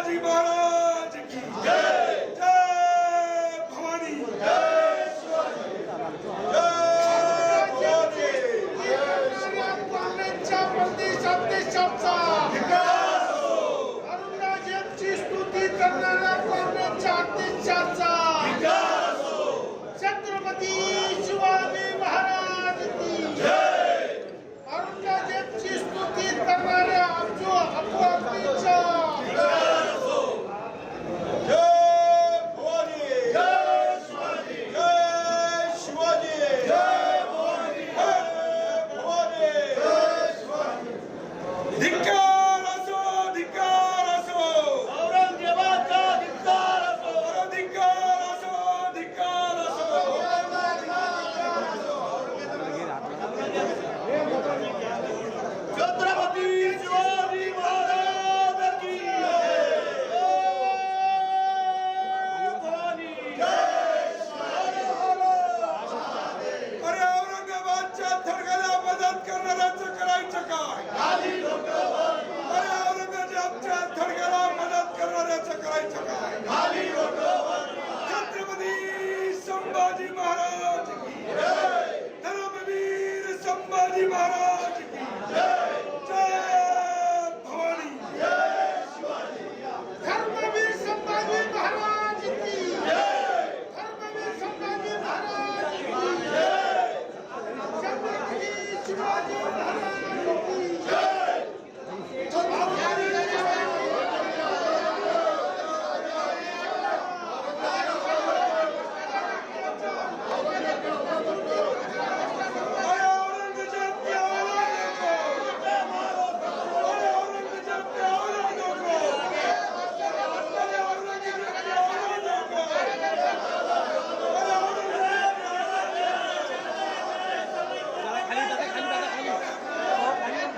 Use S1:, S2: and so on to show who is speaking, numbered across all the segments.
S1: संभाजी महाराज की जय। जय भवानी। जय शिवाजी। जय भवानी।
S2: काँग्रेसच्या प्रदेशाध्यक्षांचा
S1: विकास हो।
S2: अरुणराजेंची स्तुती करणाऱ्या काँग्रेसच्या अध्यक्षांचा
S1: विकास हो।
S2: छत्रपती शिवाजी महाराज की
S1: जय।
S2: अरुणराजेंची स्तुती करणाऱ्या अपवादींचा
S1: विकास हो। जय भवानी। जय शिवाजी। जय शिवाजी। जय भवानी। जय भवानी। जय शिवाजी। धिक्कार असो, धिक्कार असो, औरंगजेबाचा धिक्कार असो, धिक्कार असो, धिक्कार असो। छत्रपती शिवाजी महाराज की जय। भवानी। अरे औरंगाबादच्या थडग्याला मदत करणाऱ्याचं करायचं काय? अरे औरंगाबादच्या थडग्याला मदत करणाऱ्याचं करायचं काय? छत्रपती संभाजी महाराज की जय। धर्मवीर संभाजी महाराज की जय। जय भवानी।
S2: धर्मवीर संभाजी महाराज की
S1: जय।
S2: धर्मवीर संभाजी महाराज की जय। छत्रपती शिवाजी महाराज की
S1: जय। अरे औरंगजेब की औलादों को, अरे औरंगजेब की औलादों को, अरे औरंगजेब की औलादों को, अरे औरंगजेब की औलादों को। अरे औरंगजेब की औलादों को,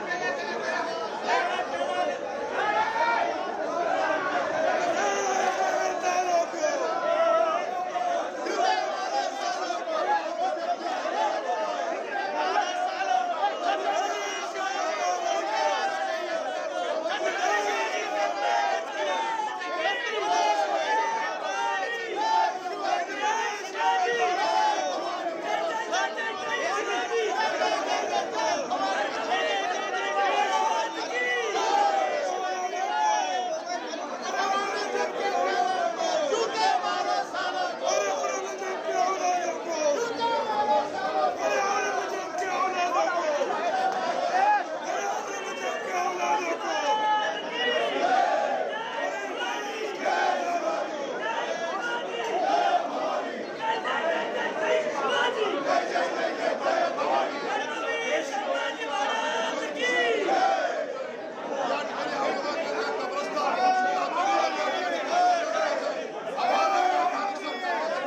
S1: अरे औरंगजेब की औलादों को, अरे औरंगजेब की औलादों को।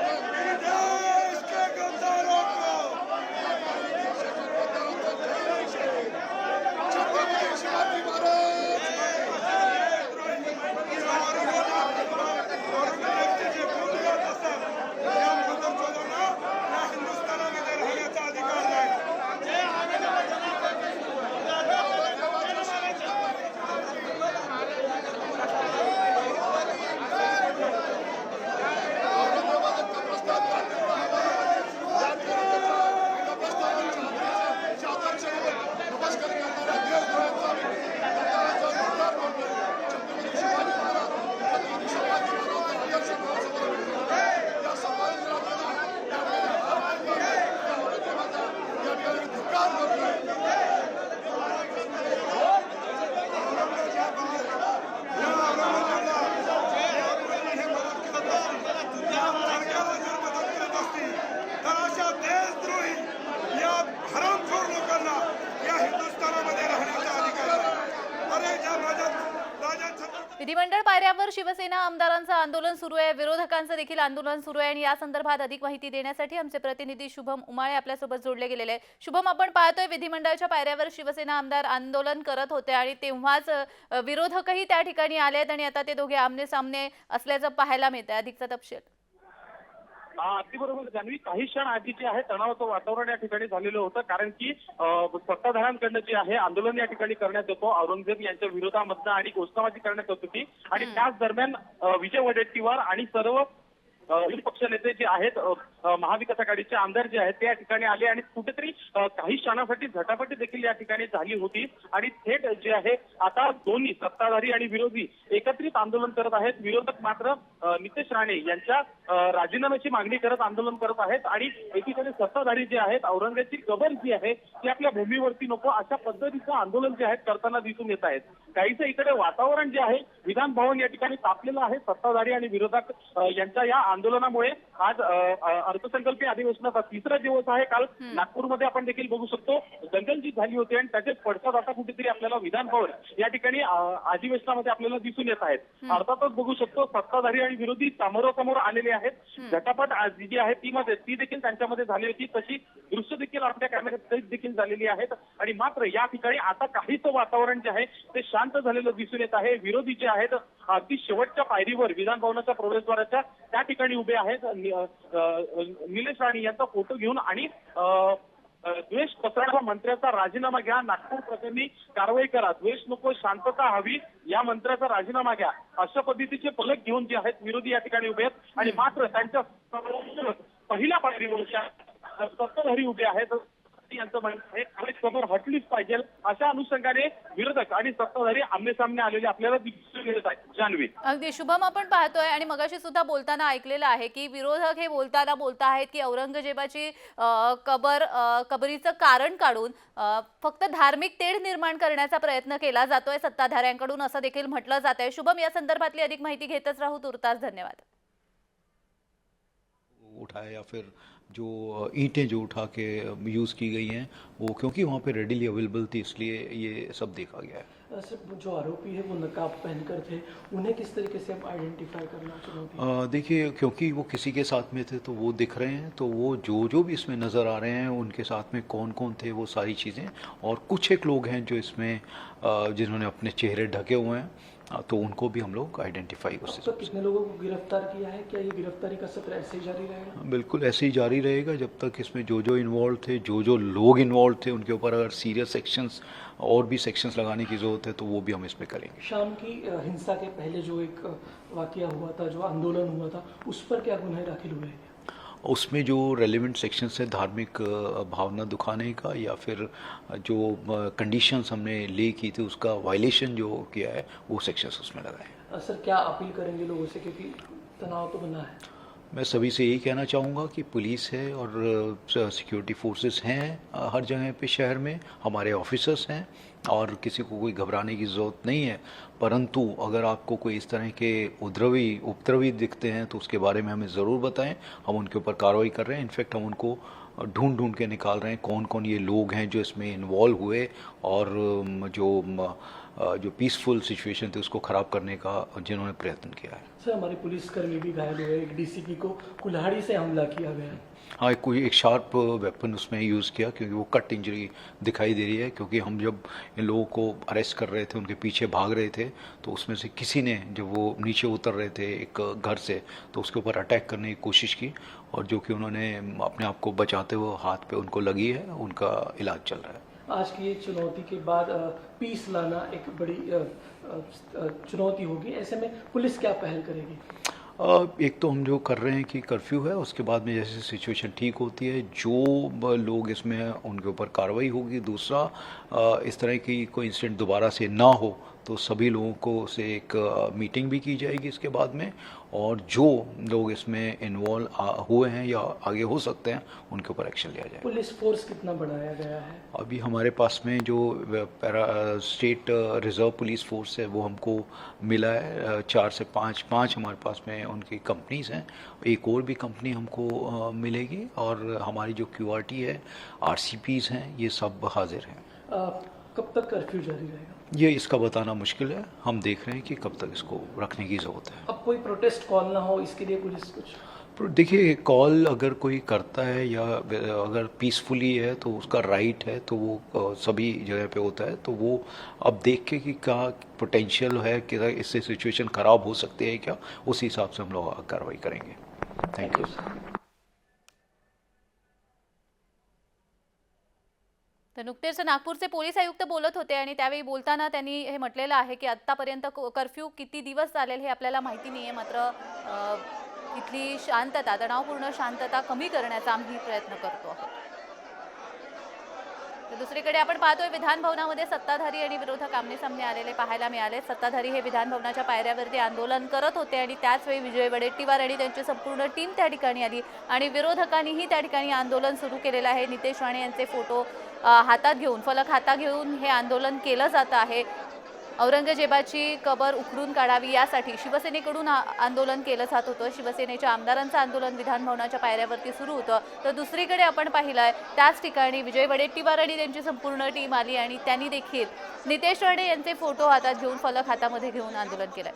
S1: देश के गद्दारों को, औरंगजेबचे जे बोलत असतात त्या मुघलचोदांना या हिंदुस्थानामध्ये राहण्याचा अधिकार नाही। तर अशा देशद्रोही या हरामखोर लोकांना या हिंदुस्थानामध्ये राहण्याचा अधिकार आहे। अरे ज्या माझ्या राजा छत्रपती
S3: विधिमंडळ पायऱ्यावर शिवसेना आमदारांचं आंदोलन सुरू आहे, विरोधकांचं देखील आंदोलन सुरू आहे आणि या संदर्भात अधिक माहिती देण्यासाठी आमचे प्रतिनिधी शुभम उमाळे आपल्यासोबत जोडले गेलेले आहेत। शुभम, आपण पाहतोय विधिमंडळाच्या पायऱ्यावर शिवसेना आमदार आंदोलन करत होते आणि तेव्हाच विरोधकही त्या ठिकाणी आले आहेत आणि आता ते दोघे आमने सामने असल्याचं पाहायला मिळतंय। अधिकचा तपशील
S4: अगदी बरोबर जान्हवी, काही क्षण आधी जे आहे तणावाचं वातावरण या ठिकाणी झालेलं होतं, कारण की सत्ताधाऱ्यांकडनं जे आहे आंदोलन या ठिकाणी करण्यात येतो औरंगजेब यांच्या विरोधामधनं आणि घोषणाबाजी करण्यात येत होती आणि त्याच दरम्यान विजय वडेट्टीवार आणि सर्व विरोधी पक्ष नेते जे आहेत महाविकास आघाडीचे आमदार जे आहेत ते या ठिकाणी आले आणि कुठेतरी काही क्षणासाठी झटापटी देखील या ठिकाणी झाली होती आणि थेट जे आहे आता दोन्ही सत्ताधारी आणि विरोधी एकत्रित आंदोलन करत आहेत. विरोधक मात्र नितेश राणे यांच्या राजीनाम्याची मागणी करत आंदोलन करत आहेत आणि एकीकडे सत्ताधारी जे आहेत औरंगजेबची कबर जी आहे ती आपल्या भूमीवरती नको अशा पद्धतीचं आंदोलन जे आहे करताना दिसून येत आहेत. काहीसं इकडे वातावरण जे आहे विधान भवन या ठिकाणी तापलेलं आहे. सत्ताधारी आणि विरोधक यांच्या या आंदोलनामुळे आज अर्थसंकल्पीय अधिवेशनाचा तिसरा दिवस आहे. काल नागपूरमध्ये आपण देखील बघू शकतो दंगलजी झाली होती आणि त्याचे पडसाद आता कुठेतरी आपल्याला विधान भवन या ठिकाणी अधिवेशनामध्ये आपल्याला दिसून येत आहेत. अर्थातच बघू शकतो सत्ताधारी आणि विरोधी समोरासमोर आलेले आहेत. झटापट जी आहे ती देखील त्यांच्यामध्ये झाली होती. तशी दृश्य देखील आपल्या कॅमेऱ्यात देखील झालेली आहेत आणि मात्र या ठिकाणी आता काहीच वातावरण जे आहे ते शांत झालेलं दिसून येत आहे. विरोधी जे आहेत अगदी शेवटच्या पायरीवर विधान भवनाच्या प्रवेशद्वाराच्या त्या ठिकाणी उभे आहेत. निलेश राणे यांचा फोटो घेऊन आणि द्वेष पसरणाऱ्या मंत्र्याचा राजीनामा घ्या, नागपूर प्रकरणी कारवाई करा, द्वेष नको शांतता हवी, या मंत्र्याचा राजीनामा घ्या अशा पद्धतीचे फलक घेऊन जे आहेत विरोधी या ठिकाणी उभे आहेत आणि मात्र त्यांच्या पहिल्या पायरीवर सत्ताधारी उभे आहेत. यांचं म्हणणं आहे खबर हटलीच पाहिजे अशा अनुषंगाने विरोधक आणि सत्ताधारी आमने सामने आलेले आपल्याला दिसून येत आहेत. जान्हवी,
S3: अगदी शुभम, आपण पाहतोय आणि मगाशी सुद्धा बोलताना ऐकलेलं आहे की विरोधक हे बोलत आहेत की औरंगजेबाची कबरीचं कारण काढून फक्त धार्मिक तेढ निर्माण करण्याचा प्रयत्न केला जातोय सत्ताधाऱ्यांकडून असं देखील म्हटलं जात आहे. शुभम, या संदर्भातली अधिक माहिती घेतच राहू. तुर्तास धन्यवाद.
S5: उठाया या फिर जो ईंटें जो उठा के यूज़ की गई हैं वो क्योंकि वहाँ पे रेडिली अवेलेबल थी इसलिए ये सब देखा गया है.
S6: सर, जो आरोपी है वो नकाब पहनकर थे, उन्हें किस तरीके से हम आइडेंटिफाई करना चुनौती?
S5: देखिए, क्योंकि वो किसी के साथ में थे तो वो दिख रहे हैं, तो वो जो भी इसमें नज़र आ रहे हैं उनके साथ में कौन कौन थे वो सारी चीज़ें, और कुछ एक लोग हैं जो इसमें जिन्होंने अपने चेहरे ढके हुए हैं तो उनको भी हम लोग आइडेंटिफाई उससे.
S6: तो कितने लोगों को गिरफ्तार किया है? क्या ये गिरफ्तारी का सत्र ऐसे ही जारी रहेगा?
S5: बिल्कुल ऐसे ही जारी रहेगा जब तक इसमें जो इन्वॉल्व थे, जो लोग इन्वॉल्व थे उनके ऊपर अगर सीरियस सेक्शंस और भी सेक्शंस लगाने की ज़रूरत है तो वो भी हम इसमें करेंगे.
S6: शाम की हिंसा के पहले जो एक वाकया हुआ था, जो आंदोलन हुआ था, उस पर क्या गुनाह दाखिल हुए हैं?
S5: उसमें जो रेलिवेंट सेक्शंस है धार्मिक भावना दुखाने का या फिर जो कंडीशंस हमने ले की थी उसका वायलेशन जो किया है वो सेक्शंस उसमें लगाए.
S6: सर, क्या अपील करेंगे लोगों से, क्योंकि तनाव तो बना है?
S5: मैं सभी से यही कहना चाहूँगा कि पुलिस है और सिक्योरिटी फोर्सेस हैं हर जगह पे शहर में, हमारे ऑफिसर्स हैं और किसी को कोई घबराने की ज़रूरत नहीं है. परंतु अगर आपको कोई इस तरह के उपद्रवी दिखते हैं तो उसके बारे में हमें ज़रूर बताएं. हम उनके ऊपर कार्रवाई कर रहे हैं. इनफैक्ट हम उनको ढूंढ के निकाल रहे हैं कौन कौन ये लोग हैं जो इसमें इन्वॉल्व हुए और जो पीसफुल सिचुएशन थी उसको ख़राब करने का जिन्होंने प्रयत्न किया है.
S6: सर, हमारे पुलिसकर्मी भी घायल हुए, एक डीसीपी को कुल्हाड़ी से हमला किया गया.
S5: हाँ, कोई एक शार्प वेपन उसमें यूज़ किया क्योंकि वो कट इंजरी दिखाई दे रही है. क्योंकि हम जब इन लोगों को अरेस्ट कर रहे थे, उनके पीछे भाग रहे थे, तो उसमें से किसी ने जब वो नीचे उतर रहे थे एक घर से तो उसके ऊपर अटैक करने की कोशिश की और जो कि उन्होंने अपने आप को बचाते हुए हाथ पे उनको लगी है, उनका इलाज चल रहा है.
S6: आज की ये चुनौती के बाद पीस लाना एक बड़ी चुनौती होगी. ऐसे में पुलिस क्या पहल करेगी?
S5: एक तो हम जो कर रहे हैं कि कर्फ्यू है, उसके बाद में जैसे सिचुएशन ठीक होती है जो लोग इसमें हैं उनके ऊपर कार्रवाई होगी. दूसरा, इस तरह की कोई इंसिडेंट दोबारा से ना हो तो सभी लोगों को से एक मीटिंग भी की जाएगी इसके बाद में, और जो लोग इसमें इन्वॉल्व हुए हैं या आगे हो सकते हैं उनके ऊपर एक्शन लिया जाए.
S6: पुलिस फोर्स कितना बढ़ाया गया है?
S5: अभी हमारे पास में जो स्टेट रिजर्व पुलिस फोर्स है वो हमको मिला है 4 से 5 हमारे पास में उनकी कंपनीज हैं. एक और भी कंपनी हमको मिलेगी और हमारी जो QRT है, RCPs हैं, ये सब हाजिर हैं.
S6: कब तक कर्फ्यू जारी रहेगा?
S5: ये इसका बताना मुश्किल है. हम देख रहे हैं कि कब तक इसको रखने की ज़रूरत है.
S6: अब कोई प्रोटेस्ट कॉल ना हो इसके लिए पुलिस कुछ?
S5: देखिए, कॉल अगर कोई करता है या अगर पीसफुली है तो उसका राइट है, तो वो सभी जगह पे होता है. तो वो अब देख के कि क्या पोटेंशियल है कि इससे सिचुएशन ख़राब हो सकती है क्या, उसी हिसाब से हम लोग कार्रवाई करेंगे. Thank you.
S3: तर नुकतेच नागपूरचे पोलीस आयुक्त बोलत होते आणि त्यावेळी बोलताना त्यांनी हे म्हटलेलं आहे की आत्तापर्यंत कर्फ्यू किती दिवस चालेल हे आपल्याला माहिती नाही आहे, मात्र इथली शांतता, तणावपूर्ण शांतता कमी करण्याचा आम्ही प्रयत्न करतो आहोत. तर दुसरीकडे आपण पाहतोय विधान भवनामध्ये सत्ताधारी आणि विरोधक आमने-सामने आलेले पाहायला मिळाले. सत्ताधारी हे विधान भवनाच्या पायऱ्यावरती आंदोलन करत होते आणि त्याच वेळी विजय वडेट्टीवार आणि त्यांची संपूर्ण टीम त्या ठिकाणी आली आणि विरोधकांनीही त्या ठिकाणी आंदोलन सुरू केलेलं आहे. नितेश राणे यांचे फोटो हातात घेऊन, फलक हातात घेऊन हे आंदोलन केलं जात आहे. औरंगजेबाची कबर उखडून काढावी यासाठी शिवसेनेकडून आंदोलन केलं जात होतं. शिवसेनेच्या आमदारांचं आंदोलन विधान भवनाच्या पायऱ्यावरती सुरू होतं. तर दुसरीकडे आपण पाहिलंय त्याच ठिकाणी विजय वडेट्टीवार आणि त्यांची संपूर्ण टीम आली आणि त्यांनी देखील नितेश राणे यांचे फोटो हातात घेऊन, फलक हातामध्ये घेऊन आंदोलन केलंय.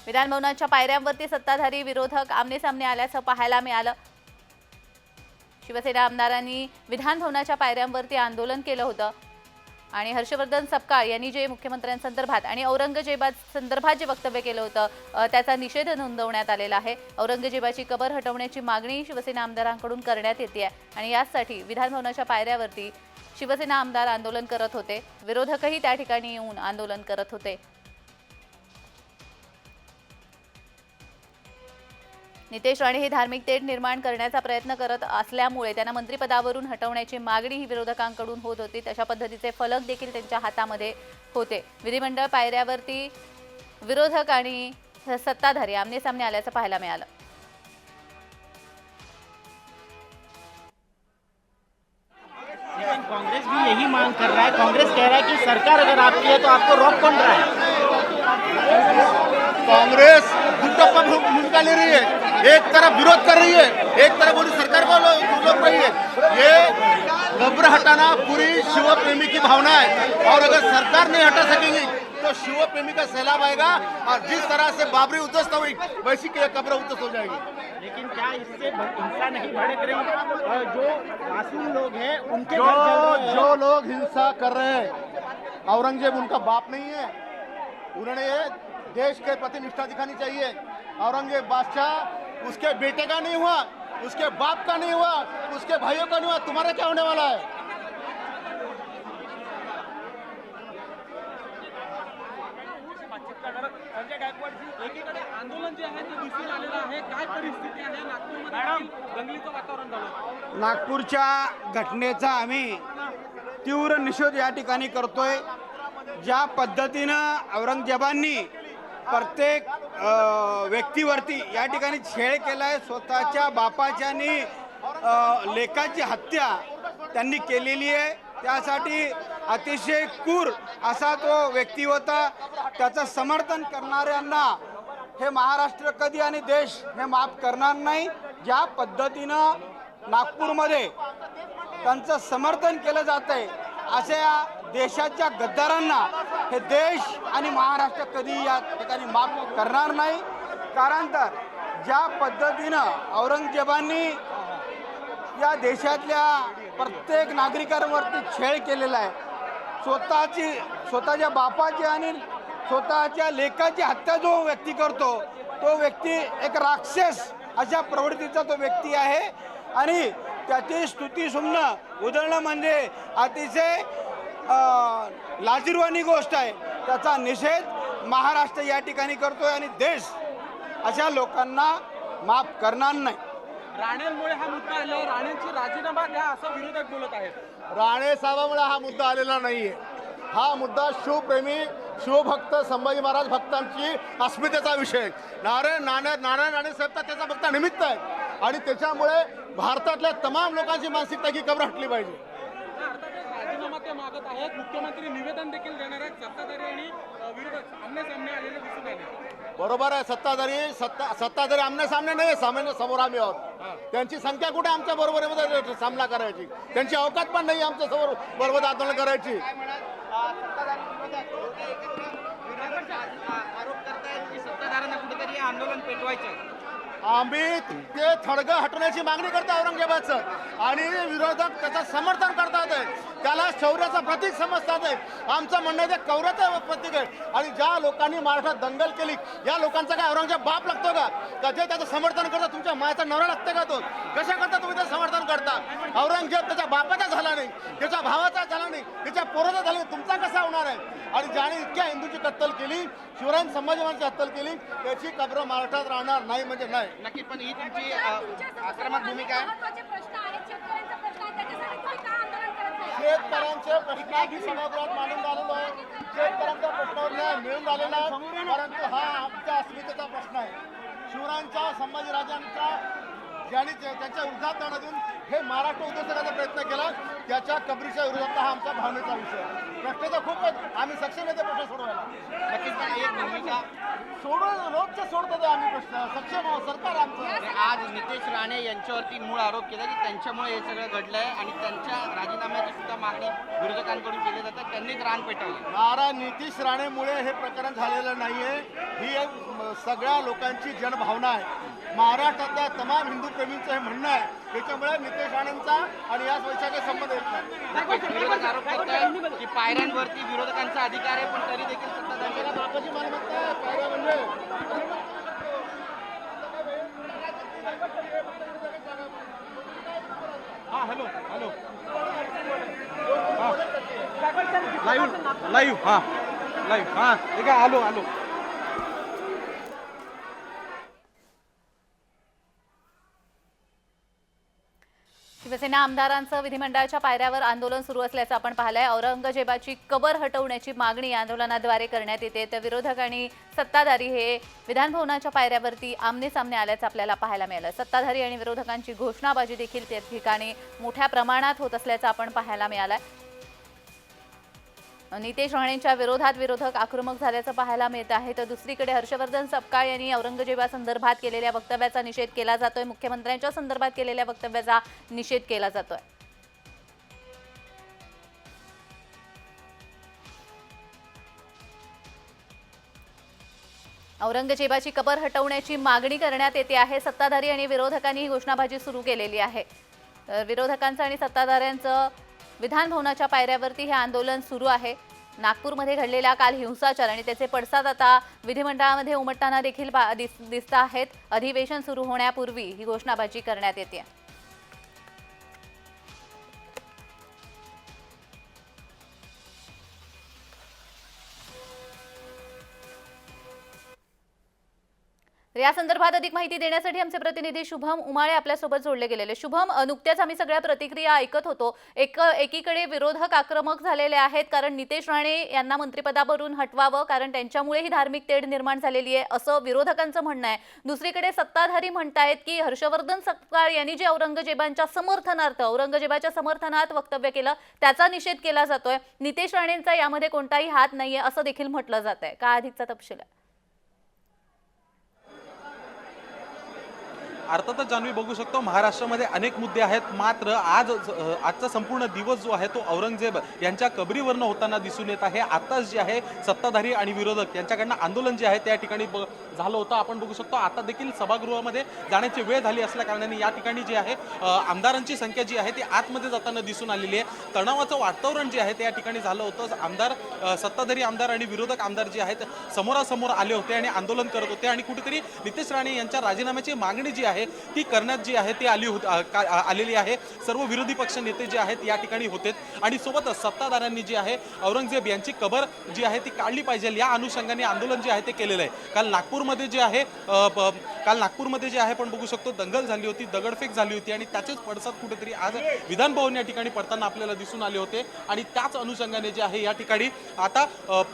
S3: विधान भवनाच्या पायऱ्यांवरती सत्ताधारी विरोधक आमने-सामने आल्याचं पाहायला मिळालं. शिवसेना आमदारांनी विधान भवनाच्या पायऱ्यांवरती आंदोलन केलं होतं आणि हर्षवर्धन सपकाळ यांनी जे मुख्यमंत्र्यांसंदर्भात आणि औरंगजेबासंदर्भात जे वक्तव्य केलं होतं त्याचा निषेध नोंदवण्यात आलेला आहे. औरंगजेबाची कबर हटवण्याची मागणी शिवसेना आमदारांकडून करण्यात येते आणि यासाठी विधान भवनाच्या पायऱ्यावरती शिवसेना आमदार आंदोलन करत होते. विरोधकही त्या ठिकाणी येऊन आंदोलन करत होते. नितेश राणे हे धार्मिक तेढ निर्माण करण्याचा प्रयत्न करत असल्यामुळे त्यांना मंत्रिपदावरून हटवण्याची मागणी ही विरोधकांकडून होत होती. तशा पद्धतीचे फलक देखील त्यांच्या हातामध्ये होते. विधिमंडळ पायऱ्यावरती विरोधक आणि सत्ताधारी आमने-सामने आल्याचं पाहायला मिळालं.
S7: लेकिन कांग्रेस भी यही मांग कर रहा है. कांग्रेस कह रहा है कि सरकार अगर आपकी है तो आपको रोक कौन रहा है?
S8: कांग्रेस गुट्टप्पा भूमिका ले रही है. एक तरफ विरोध कर रही है, एक तरफ मोदी सरकार को रोक रही है. ये कब्र हटाना पूरी शिव प्रेमी की भावना है और अगर सरकार नहीं हटा सकेगी तो शिव प्रेमी का सैलाब आएगा और जिस तरह से बाबरी उध्वस्त हुई वैसी की कब्र उध्वस्त हो जाएगी.
S7: लेकिन क्या इससे हिंसा नहीं भड़क रही? जो मासूम लोग हैं उनके
S8: जो लोग हिंसा कर रहे हैं, औरंगजेब उनका बाप नहीं है. उन्होंने देश के प्रति निष्ठा दिखानी चाहिए. औरंगजेब बादशाह उसके बेटे का नहीं हुआ, उसके बाप का नहीं हुआ, उसके भाइयों का नहीं हुआ. तुम्हारा क्या होने वाला है?
S9: एकीकडे आंदोलन जे आहे ते दिसून आलेलं आहे. काय परिस्थिती आहे नागपूरमध्ये? दंगलीचं वातावरण झालं.
S10: नागपूरच्या घटनेचा आम्ही तीव्र निषेध या ठिकाणी करतोय. ज्या पद्धतीनं औरंगजेबांनी प्रत्येक व्यक्तीवरती या ठिकाणी छेड केलाय, स्वतःच्या बापाच्या आणि लेकाची हत्या त्यांनी केलेली आहे. त्यासाठी अतिशय क्रूर असा तो व्यक्ती होता. त्याचं समर्थन करणाऱ्यांना हे महाराष्ट्र कधी आणि देश हे माफ करणार नाही. ज्या पद्धतीनं नागपूरमध्ये त्यांचं समर्थन केलं जात आहे अशा देशाच्या गद्दारांना हे देश आणि महाराष्ट्र कधी या ठिकाणी माफ करणार नाही. कारण तर ज्या पद्धतीनं औरंगजेबांनी या देशातल्या प्रत्येक नागरिकांवरती छेड केलेला आहे, स्वतःच्या बापाची आणि स्वतःच्या लेकाची हत्या जो व्यक्ती करतो तो व्यक्ती एक राक्षस अशा प्रवृत्तीचा तो व्यक्ती आहे आणि त्याची स्तुती सुमनं उधळणं म्हणजे अतिशय लाजिरवाणी गोष्ट आहे. त्याचा निषेध महाराष्ट्र या ठिकाणी करतोय आणि देश अशा लोकांना माफ करणार नाही.
S9: राणेंमुळे हा मुद्दा आला. राणेंची राजीनामा द्या असं विरोधक बोलत आहेत.
S8: राणे साहेबांमुळे हा मुद्दा आलेला नाहीये. हा मुद्दा शिवप्रेमी शिवभक्त संभाजी महाराज भक्तांची अस्मितेचा विषय. नारायण राणे साहेब तर त्याचा फक्त निमित्त आहे आणि त्याच्यामुळे भारतातल्या तमाम लोकांची मानसिकता की कब्र हटली पाहिजे.
S9: राजीनामा ते मागत आहेत. मुख्यमंत्री निवेदन देखील देणार आहेत. सत्ताधारी आणि विरोधक आमने सामने आलेले दिसून आले.
S8: बरोबर आहे. सत्ताधारी आमने सामने नाही, सामान्य समोर आम्ही आहोत. त्यांची संख्या कुठे आमच्या बरोबरीमध्ये सामना करायची? त्यांची अवकात पण नाही आमच्या समोर बरोबर आंदोलन करायची.
S7: आरोप करतायत की सत्ताधाऱ्यांना कुठेतरी आंदोलन पेटवायचं.
S8: आम्ही ते थडगं हटवण्याची मागणी करतो औरंगजेबाचं, आणि विरोधक त्याचं समर्थन करतात आहे, त्याला शौर्याचं प्रतीक समजतात आहे. आमचं म्हणणं आहे ते कौरवाचं प्रतीक आहे. आणि ज्या लोकांनी महाराष्ट्रात दंगल केली, या लोकांचा काय औरंगजेब बाप लागतो का जे त्याचं समर्थन करतात? तुमच्या मायाचा नवरा लागतं का? तो कशा करता तुम्ही त्याचं समर्थन करता? औरंगजेब त्याच्या बापाचा झाला नाही, त्याच्या भावाचा झाला नाही, त्याच्या पोराचा झाला नाही, तुमचा कसा होणार आहे? आणि ज्याने इतक्या हिंदूची कत्तल केली, शिवराय संभाजीची कत्तल केली, त्याची कब्र महाराष्ट्रात राहणार नाही म्हणजे नाही.
S7: नक्की, पण ही तुमची आक्रमक भूमिका आहे.
S8: शेतकऱ्यांचे प्रश्न आधी सभागृहात मांडून झालेलो आहे. शेतकऱ्यांच्या प्रश्नावर न्याय मिळून झालेला आहे, परंतु हा आमच्या अस्मितेचा प्रश्न आहे. शिवरायांच्या संभाजीराजांच्या ज्यांनी त्यांच्या विरोधात लढा देऊन हे महाराष्ट्र उद्ध्वस्त करण्याचा प्रयत्न केला, त्याच्या कबरीच्या विरोधात हा आमचा भावनेचा विषय आहे. प्रश्न तर खूप आहेत, आम्ही सक्षम आहे ते प्रश्न सोडवायला.
S7: नक्कीच, पण एक भूमिका
S8: सोडून रोजचे सोडतो आम्ही प्रश्न, सक्षम आहोत, सरकार आमचं.
S7: आज नितेश राणे यांच्यावरती मूळ आरोप केला की त्यांच्यामुळे हे सगळं घडलंय आणि त्यांच्या राजीनाम्याची सुद्धा मागणी विरोधकांकडून केली जाते, त्यांनीच रान पेटवली.
S8: नारा नितीश राणेमुळे हे प्रकरण झालेलं नाहीये, ही एक सगळ्या लोकांची जनभावना आहे. महाराष्ट्रातल्या तमाम हिंदू प्रेमींचं हे म्हणणं आहे. त्याच्यामुळे नितेश राणेंचा आणि याच वैशाखी संबंध येत नाही.
S7: विरोधक आरोप करतायत की पायऱ्यांवरती विरोधकांचा अधिकार आहे, पण तरी देखील सत्ताधाऱ्यांना
S8: बापाची मालमत्ता आहे पायऱ्या म्हणजे.
S9: हा, हॅलो हॅलो, लाईव्ह हा ठीक आहे, आलो.
S3: शिवसेना आमदारांचं विधिमंडळाच्या पायऱ्यावर आंदोलन सुरू असल्याचं आपण पाहिलंय. औरंगजेबाची कबर हटवण्याची मागणी या आंदोलनाद्वारे करण्यात येते. तर विरोधक आणि सत्ताधारी हे विधानभवनाच्या पायऱ्यावरती आमने सामने आल्याचं आपल्याला पाहायला मिळालं. सत्ताधारी आणि विरोधकांची घोषणाबाजी देखील त्या ठिकाणी मोठ्या प्रमाणात होत असल्याचं आपण पाहायला मिळालंय. नितेश राणेंच्या विरोधात विरोधक आक्रमक झाल्याचं पाहायला मिळत आहे. तर दुसरीकडे हर्षवर्धन सपकाळ यांनी औरंगजेबासंदर्भात केलेल्या वक्तव्याचा निषेध केला जातोय. मुख्यमंत्र्यांच्या संदर्भात केलेल्या वक्तव्याचा निषेध केला जातोय. औरंगजेबाची कबर हटवण्याची मागणी करण्यात येते आहे. सत्ताधारी आणि विरोधकांनी ही घोषणाबाजी सुरू केलेली आहे. विरोधकांचं आणि सत्ताधाऱ्यांचं विधानभवनाच्या पायऱ्यावरती हे आंदोलन सुरू आहे. नागपूरमध्ये घडलेला काल हिंसाचार आणि त्याचे पडसाद आता विधिमंडळामध्ये उमटताना देखील दिसत आहेत. अधिवेशन सुरू होण्यापूर्वी ही घोषणाबाजी करण्यात येते. या संदर्भात अधिक माहिती देण्यासाठी आमचे प्रतिनिधी शुभम उमाळे आपल्यासोबत जोडले गेलेले. शुभम, नुकत्याच आम्ही सगळ्या प्रतिक्रिया ऐकत होतो. एकीकडे विरोधक आक्रमक झालेले आहेत कारण नितेश राणे यांना मंत्रिपदावरून हटवावं, कारण त्यांच्यामुळे ही धार्मिक तेढ निर्माण झालेली आहे असं विरोधकांचं म्हणणं आहे. दुसरीकडे सत्ताधारी म्हणतायत की हर्षवर्धन सपकाळ यांनी जे औरंगजेबाच्या समर्थनार्थ वक्तव्य केलं त्याचा निषेध केला जातोय. नितेश राणेंचा यामध्ये कोणताही हात नाहीये असं देखील म्हटलं जात आहे. काय अधिकचा तपशील आहे?
S9: अर्थातच जान्हवी, बघू शकतो महाराष्ट्रामध्ये अनेक मुद्दे आहेत, मात्र आजचा संपूर्ण दिवस जो आहे तो औरंगजेब यांच्या कबरीवरनं होताना दिसून येत आहे. आताच जे आहे सत्ताधारी आणि विरोधक यांच्याकडनं आंदोलन जे आहे त्या ठिकाणी झालं होतं. आपण बघू शकतो आता देखील सभागृहामध्ये जाण्याची वेळ झाली असल्या कारणाने या ठिकाणी जे आहे आमदारांची संख्या जी आहे ती आतमध्ये जाताना दिसून आलेली आहे. तणावाचं वातावरण जे आहे ते या ठिकाणी झालं होतं. सत्ताधारी आमदार आणि विरोधक आमदार जे आहेत समोरासमोर आले होते आणि आंदोलन करत होते आणि कुठेतरी नितेश राणे यांच्या राजीनाम्याची मागणी जी आहे ती करण्यात जी आहे ती आलेली आहे. सर्व विरोधी पक्ष नेते जे आहेत या ठिकाणी होते आणि सोबतच सत्ताधाऱ्यांनी जी आहे औरंगजेब यांची कबर जी आहे ती काढली पाहिजे या अनुषंगाने आंदोलन जे आहे ते केलेलं आहे. काल नागपूरमध्ये जे आहे पण बघू शकतो दंगल झाली होती, दगडफेक झाली होती आणि त्याचेच पडसाद कुठेतरी आज विधान भवन या ठिकाणी पडताना आपल्याला दिसून आले होते. आणि त्याच अनुषंगाने जे आहे या ठिकाणी आता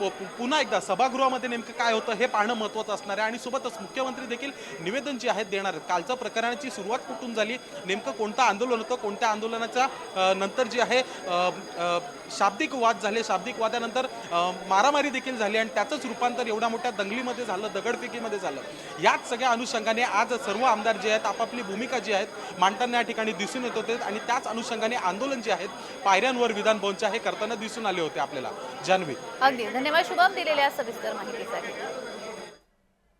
S9: पुन्हा एकदा सभागृहामध्ये नेमकं काय होतं हे पाहणं महत्त्वाचं असणार आहे. आणि सोबतच मुख्यमंत्री देखील निवेदन जे आहे देणार आहेत. कालचं प्रकरणाची सुरुवात कुठून झाली, नेमकं कोणतं आंदोलन होतं, कोणत्या आंदोलनाच्या नंतर जे आहे शाब्दिक वाद झाले, शाब्दिक वादानंतर मारामारी देखील झाली आणि त्याचंच रूपांतर एवढ्या मोठ्या दंगलीमध्ये झालं, दगडफेकीमध्ये झालं. याच सगळ्या अनुषंगाने आज सर्व आमदार जे आहेत आपापली भूमिका जी आहेत मांडताना या ठिकाणी दिसून येत होते आणि त्याच अनुषंगाने आंदोलन जे आहेत पायऱ्यांवर विधान भवनच्या हे करताना दिसून आले होते आपल्याला. जान्हवी,
S3: अगदी धन्यवाद शुभम दिलेल्या सविस्तर माहितीसाठी.